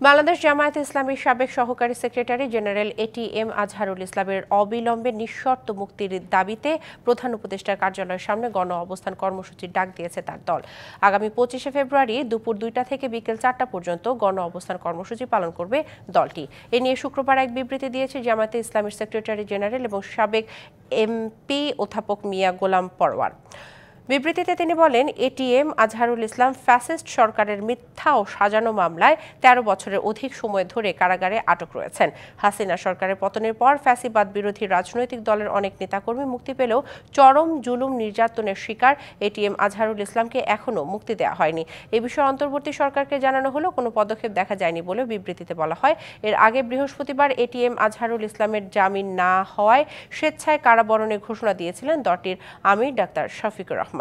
বাংলাদেশ জামায়াতে ইসলামীর সাবেক সহকারী সেক্রেটারি জেনারেল এটিএম আজহারুল ইসলামের অবিলম্বে নিঃশর্ত মুক্তির দাবিতে প্রধান উপদেষ্টার কার্যালয়ের সামনে গণ অবস্থান কর্মসূচির ডাক দিয়েছে তার দল। আগামী 25শে ফেব্রুয়ারি দুপুর 2টা থেকে বিকেল 4টা পর্যন্ত গণ অবস্থান কর্মসূচি পালন করবে দলটি। এ নিয়ে শুক্রবার এক বিবৃতি দিয়েছে জামায়াতে ইসলামীর সেক্রেটারি জেনারেল এবং সাবেক এমপি অধ্যাপক মিয়া গোলাম পরওয়ার। বিবৃতিতে তিনি বলেন, এটিএম আজহারুল ইসলাম ফ্যাসিস্ট সরকারের মিথ্যা ও সাজানো মামলায় 13 বছরের অধিক সময় ধরে কারাগারে আটক রয়েছেন। হাসিনা সরকারের পতনের পর ফ্যাসিবাদ বিরোধী রাজনৈতিক দলের অনেক নেতাকর্মী মুক্তি পেলেও চরম জুলুম নির্যাতনের শিকার এটিএম আজহারুল ইসলামকে এখনও মুক্তি দেওয়া হয়নি। এ বিষয়ে অন্তর্বর্তী সরকারকে জানানো হলেও কোনো পদক্ষেপ দেখা যায়নি বলে বিবৃতিতে বলা হয়। এর আগে বৃহস্পতিবার এটিএম আজহারুল ইসলামের জামিন না হওয়ায় স্বেচ্ছায় কারাবরণের ঘোষণা দিয়েছিলেন দলটির আমির ডাক্তার শফিকুর রহমান।